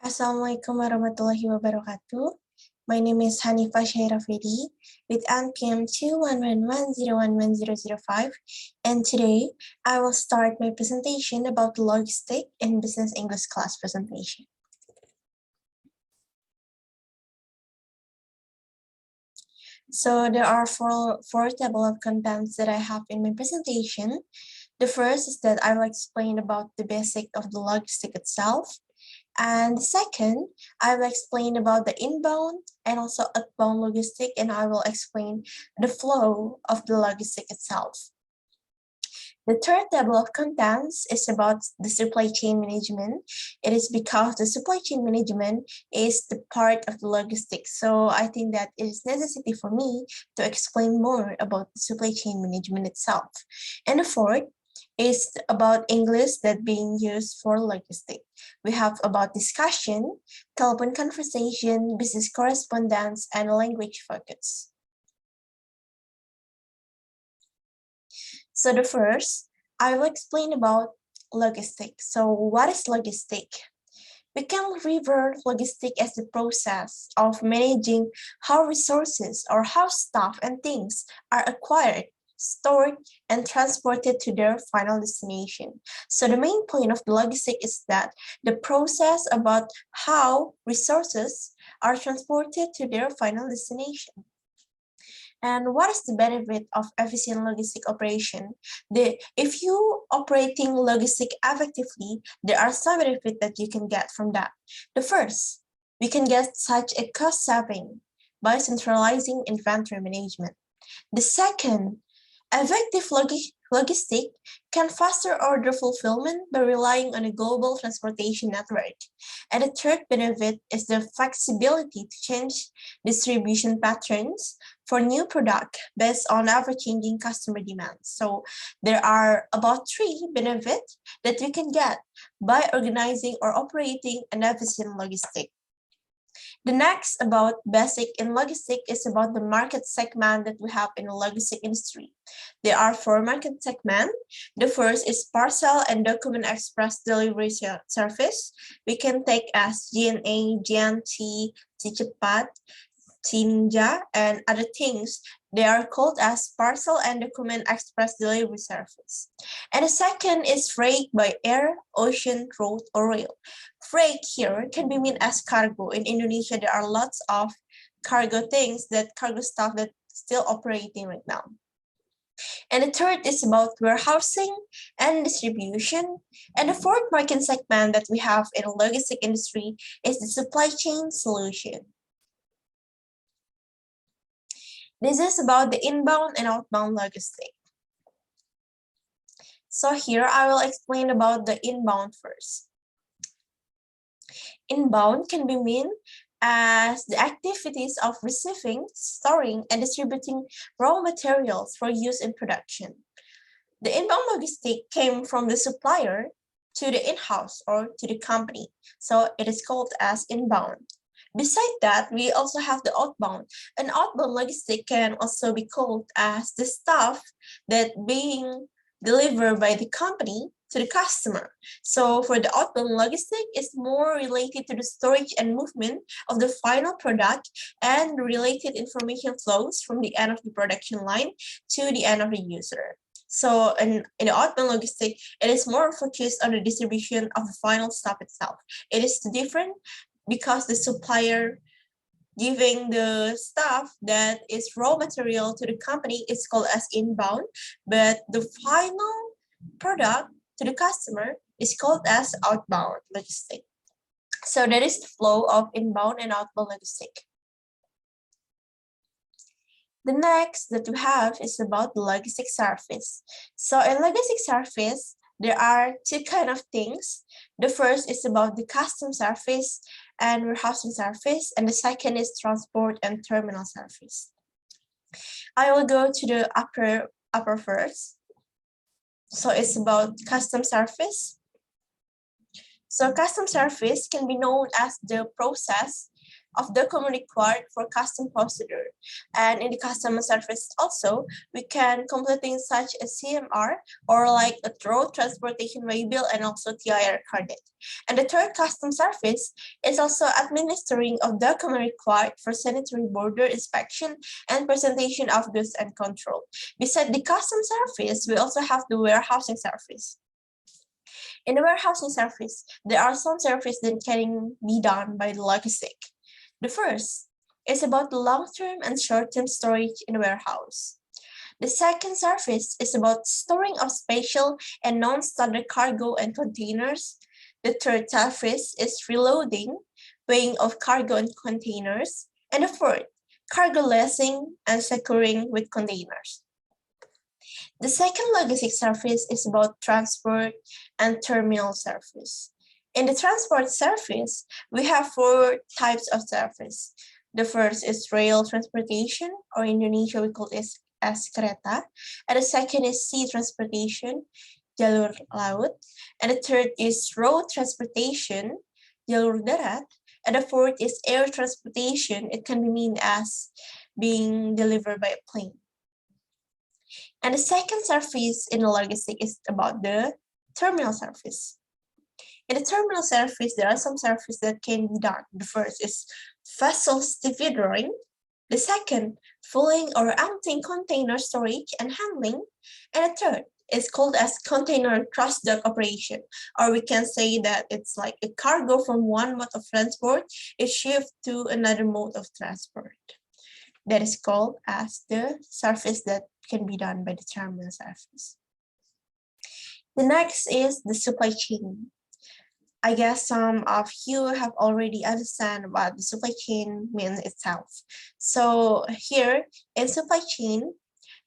Assalamualaikum warahmatullahi wabarakatuh. My name is Hanifah Syahirah Vedy with NPM 21110110005, and today I will start my presentation about logistic in business English class presentation. So there are four table of contents that I have in my presentation. The first is that I will explain about the basic of the logistic itself. And second, I will explain about the inbound and also outbound logistic, and I will explain the flow of the logistic itself. The third table of contents is about the supply chain management. It is because the supply chain management is the part of the logistics. So I think that it is necessity for me to explain more about the supply chain management itself. And the fourth is about English that being used for logistics. We have about discussion, telephone conversation, business correspondence, and language focus. So the first, I will explain about logistics. So what is logistics? We can refer logistics as the process of managing how resources or how stuff and things are acquired, stored, and transported to their final destination. So the main point of the logistic is that the process about how resources are transported to their final destination. And what is the benefit of efficient logistic operation? If you operating logistic effectively, there are some benefits that you can get from that. The first, we can get such a cost saving by centralizing inventory management. The second, effective logistic can foster order fulfillment by relying on a global transportation network. And the third benefit is the flexibility to change distribution patterns for new product based on ever-changing customer demands. So there are about 3 benefits that we can get by organizing or operating an efficient logistic. The next about basic in logistic is about the market segment that we have in the logistic industry. There are 4 market segments. The first is parcel and document express delivery service. We can take as GNA, GNT, Cepat, Ninja, and other things. They are called as parcel and document express delivery service. And the second is freight by air, ocean, road, or rail. Freight here can be meant as cargo. In Indonesia, there are lots of cargo stuff that's still operating right now. And the third is about warehousing and distribution. And the fourth market segment that we have in the logistic industry is the supply chain solution. This is about the inbound and outbound logistic. So here I will explain about the inbound first. Inbound can be meant as the activities of receiving, storing, and distributing raw materials for use in production. The inbound logistic came from the supplier to the in-house or to the company. So it is called as inbound. Besides that, we also have the outbound. An outbound logistic can also be called as the stuff that being delivered by the company to the customer. So for the outbound logistic, it's more related to the storage and movement of the final product and related information flows from the end of the production line to the end of the user. So in the outbound logistic, it is more focused on the distribution of the final stuff itself. It is different because the supplier giving the stuff that is raw material to the company is called as inbound, but the final product to the customer is called as outbound logistic. So that is the flow of inbound and outbound logistic. The next that we have is about the logistic service. So in logistic service, there are 2 kinds of things. The first is about the custom service and warehousing service, and the second is transport and terminal service. I will go to the upper first. So it's about custom service. So custom service can be known as the process of document required for custom procedure. And in the customer service also, we can completing such a CMR or like a road transportation waybill and also TIR credit. And the third custom service is also administering of document required for sanitary border inspection and presentation of goods and control. Besides the custom service, we also have the warehousing service. In the warehousing service, there are some services that can be done by the logistic. The first is about the long-term and short-term storage in the warehouse. The second service is about storing of special and non-standard cargo and containers. The third service is reloading, weighing of cargo and containers. And the fourth, cargo lessing and securing with containers. The second logistics service is about transport and terminal service. In the transport service, we have 4 types of service. The first is rail transportation, or in Indonesia we call it as kereta. And the second is sea transportation, jalur laut. And the third is road transportation, jalur darat. And the fourth is air transportation. It can be mean as being delivered by a plane. And the second service in the logistic is about the terminal service. In the terminal service, there are some services that can be done. The first is vessel stevedoring. The second, filling or emptying container storage and handling. And the third is called as container cross-dock operation, or we can say that it's like a cargo from one mode of transport is shipped to another mode of transport. That is called as the service that can be done by the terminal service. The next is the supply chain. I guess some of you have already understand what the supply chain means itself. So here in supply chain,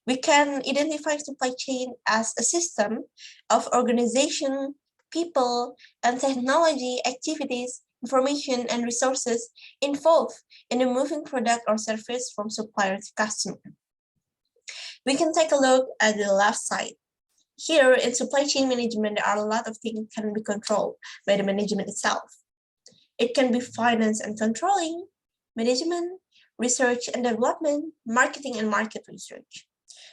we can identify supply chain as a system of organization, people, and technology activities, information, and resources involved in the moving product or service from supplier to customer. We can take a look at the left side. Here in supply chain management, there are a lot of things that can be controlled by the management itself. It can be finance and controlling, management, research and development, marketing and market research.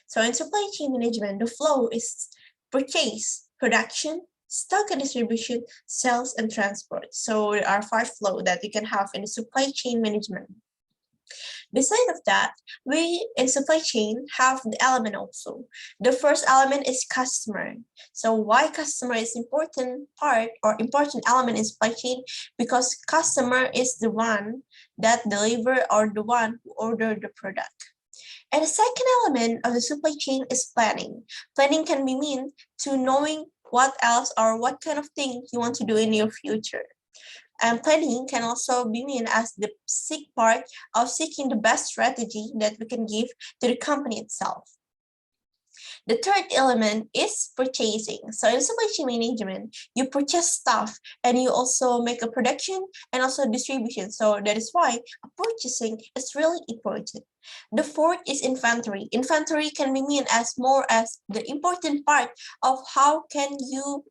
So in supply chain management, the flow is purchase, production, stock and distribution, sales and transport. So there are 5 flows that you can have in the supply chain management. Besides of that, we in supply chain have the element also. The first element is customer. So why customer is important part or important element in supply chain? Because customer is the one that deliver or the one who order the product. And the second element of the supply chain is planning. Planning can be mean to knowing what else or what kind of thing you want to do in your future. And planning can also be mean as the part of seeking the best strategy that we can give to the company itself. The third element is purchasing. So in supply chain management, you purchase stuff and you also make a production and also distribution. So that is why purchasing is really important. The fourth is inventory. Inventory can be mean as more as the important part of how can you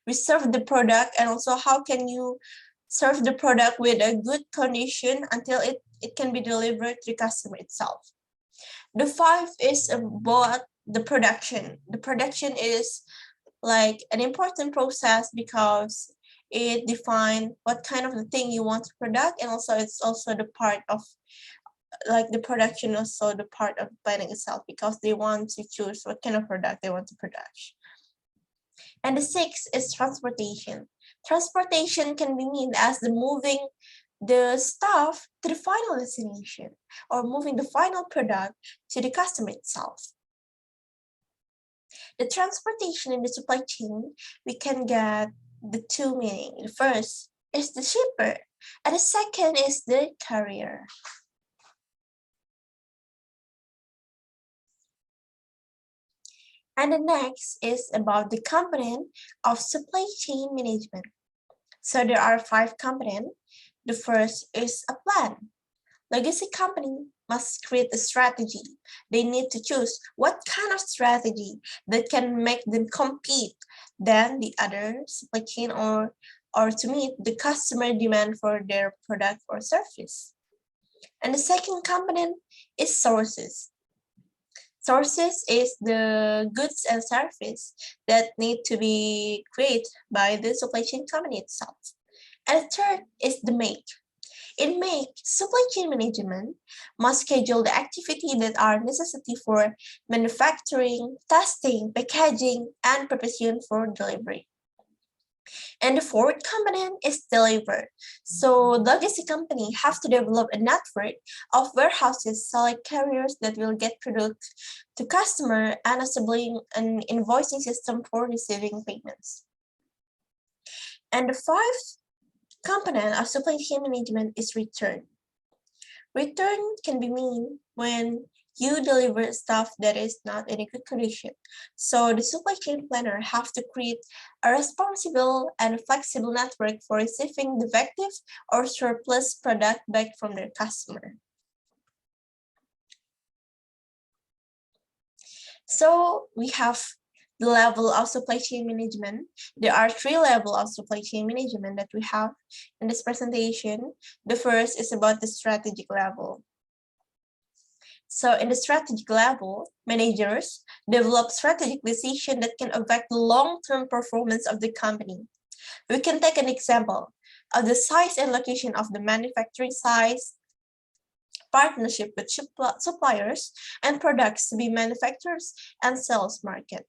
reserve the product and also how can you serve the product with a good condition until it can be delivered to the customer itself. The 5 is about the production. The production is like an important process because it defines what kind of the thing you want to product, and also it's also the part of like the production, also the part of planning itself, because they want to choose what kind of product they want to produce. And the 6 is transportation. Transportation can be mean as the moving the stuff to the final destination or moving the final product to the customer itself. The transportation in the supply chain, we can get the 2 meaning. The first is the shipper and the second is the carrier. And the next is about the component of supply chain management. So there are 5 components. The first is a plan. Logistic company must create a strategy. They need to choose what kind of strategy that can make them compete than the other supply chain or to meet the customer demand for their product or service. And the second component is sources. Sources is the goods and service that need to be created by the supply chain company itself. And the third is the make. In make, supply chain management must schedule the activity that are necessary for manufacturing, testing, packaging, and preparation for delivery. And the fourth component is deliver. So logistic company have to develop a network of warehouses, select carriers that will get product to customer and assembling an invoicing system for receiving payments. And the fifth component of supply chain management is return. Return can be mean when you deliver stuff that is not in a good condition. So the supply chain planner have to create a responsible and flexible network for receiving defective or surplus product back from their customer. So we have the level of supply chain management. There are three levels of supply chain management that we have in this presentation. The first is about the strategic level. So in the strategic level, managers develop strategic decisions that can affect the long-term performance of the company. We can take an example of the size and location of the manufacturing size, partnership with suppliers, and products to be manufactured and sales market.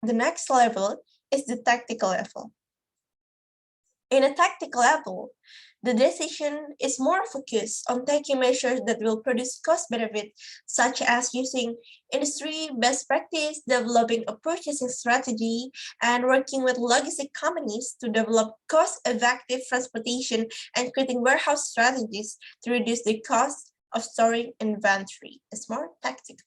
The next level is the tactical level. In a tactical level, the decision is more focused on taking measures that will produce cost benefit, such as using industry best practice, developing a purchasing strategy, and working with logistic companies to develop cost-effective transportation and creating warehouse strategies to reduce the cost of storing inventory. It's more tactical.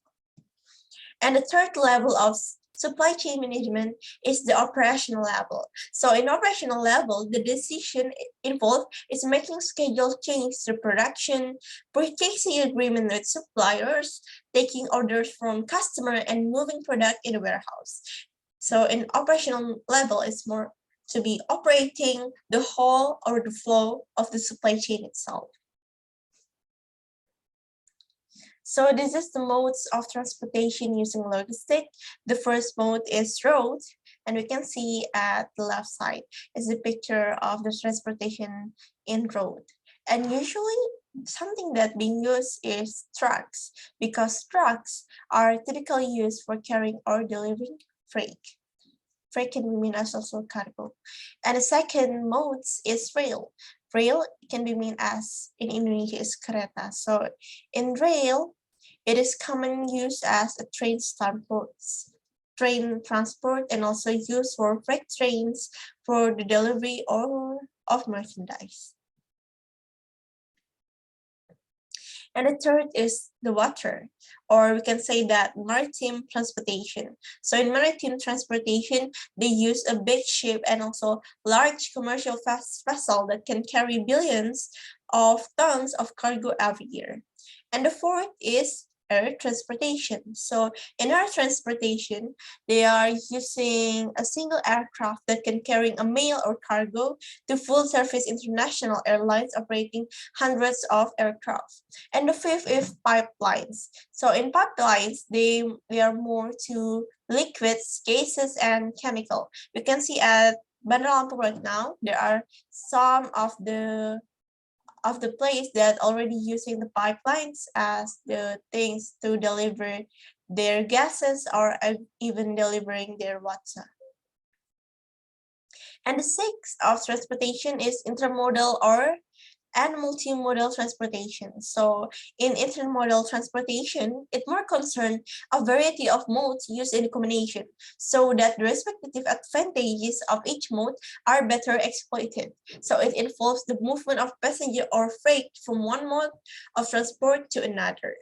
And the third level of supply chain management is the operational level. So in operational level, the decision involved is making schedule changes to production, purchasing agreement with suppliers, taking orders from customer, and moving product in the warehouse. So in operational level, it's more to be operating the whole or the flow of the supply chain itself. So this is the modes of transportation using logistic. The first mode is road, and we can see at the left side is the picture of the transportation in road. And usually something that being used is trucks, because trucks are typically used for carrying or delivering freight. Freight can be mean as also cargo. And the second mode is rail. Rail can be mean as in Indonesia is kereta. So in rail, it is commonly used as a train transport and also used for freight trains for the delivery of merchandise. And the third is the water, or we can say that maritime transportation. So in maritime transportation, they use a big ship and also large commercial vessel that can carry billions of tons of cargo every year. And the fourth is air transportation. So in air transportation, they are using a single aircraft that can carry a mail or cargo to full service international airlines operating hundreds of aircraft. And the fifth is pipelines. So in pipelines, they are more to liquids, gases, and chemical. You can see at Bandar Lampung right now, there are some of the place that already using the pipelines as the things to deliver their gases or even delivering their water. And the sixth of transportation is intermodal and multimodal transportation. So in intermodal transportation, it more concerned a variety of modes used in combination so that the respective advantages of each mode are better exploited. So it involves the movement of passenger or freight from one mode of transport to another.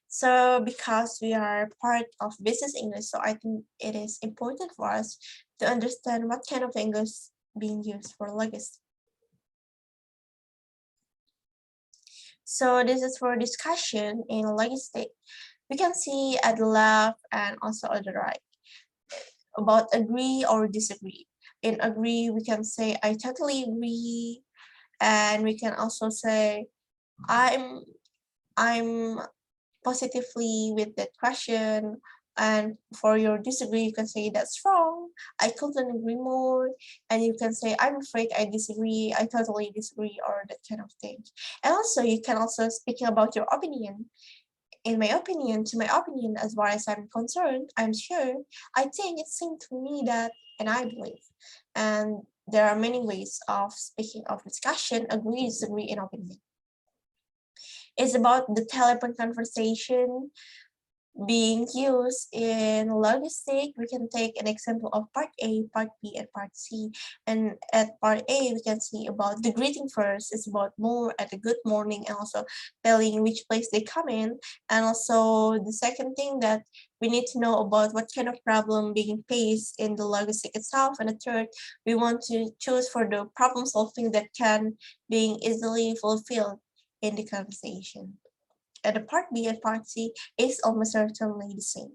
So because we are part of business English, so I think it is important for us to understand what kind of English being used for logistics. So this is for discussion in logistics. We can see at the left and also at the right about agree or disagree. In agree, we can say I totally agree, and we can also say I'm positively with that question. And for your disagree, you can say that's wrong, I couldn't agree more. And you can say I'm afraid I disagree, I totally disagree, or that kind of thing. And also you can also speaking about your opinion. In my opinion, to my opinion, as far as I'm concerned, I'm sure, I think it seemed to me that, and I believe. And there are many ways of speaking of discussion, agree, disagree, and opinion. It's about the telephone conversation being used in logistic. We can take an example of part A, part B, and part C. And at part A, we can see about the greeting first. It's about more at a good morning, and also telling which place they come in. And also the second thing that we need to know about what kind of problem being faced in the logistic itself. And the third, we want to choose for the problem solving that can being easily fulfilled in the conversation. And the part B and part C is almost certainly the same.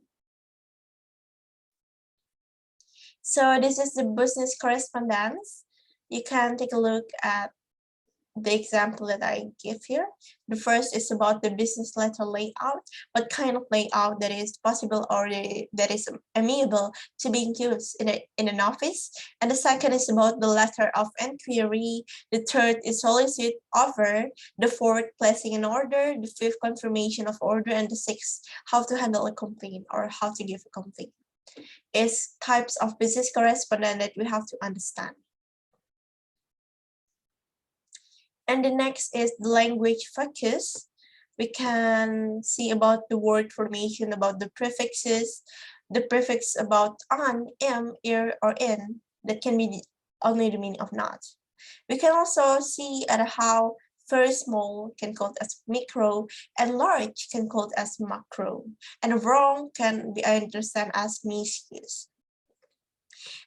So this is the business correspondence. You can take a look at the example that I give here. The first is about the business letter layout, what kind of layout that is possible or that is amenable to being used in an office. And the second is about the letter of inquiry. The third is solicit offer. The fourth, placing an order. The fifth, confirmation of order. And the sixth, how to handle a complaint or how to give a complaint. Is types of business correspondence that we have to understand. And the next is the language focus. We can see about the word formation, about the prefixes, the prefix about on, am, ir, or in, that can be only the meaning of not. We can also see at how very small can called as micro and large can called as macro. And wrong can be understood as misuse.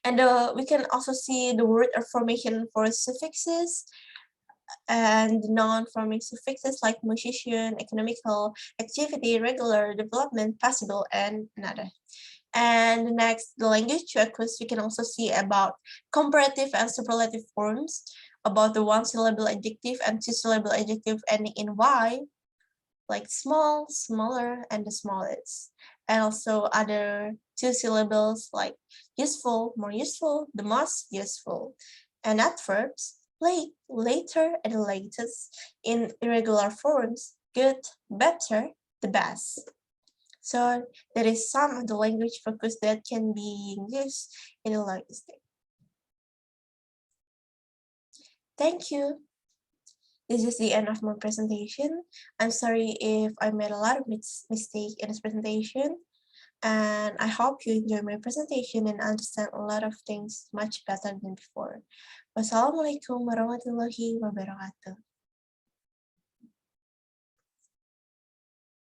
And we can also see the word formation for suffixes and non-forming suffixes like musician, economical, activity, regular, development, possible, and another. And next, the language focus, we can also see about comparative and superlative forms, about the one-syllable adjective and two-syllable adjective ending in Y, like small, smaller, and the smallest. And also other two syllables like useful, more useful, the most useful. And adverbs, late, later, and latest in irregular forms, good, better, the best. So there is some of the language focus that can be used in a linguistic. Thank you. This is the end of my presentation. I'm sorry if I made a lot of mistakes in this presentation, and I hope you enjoy my presentation and understand a lot of things much better than before. Wassalamualaikum warahmatullahi wabarakatuh.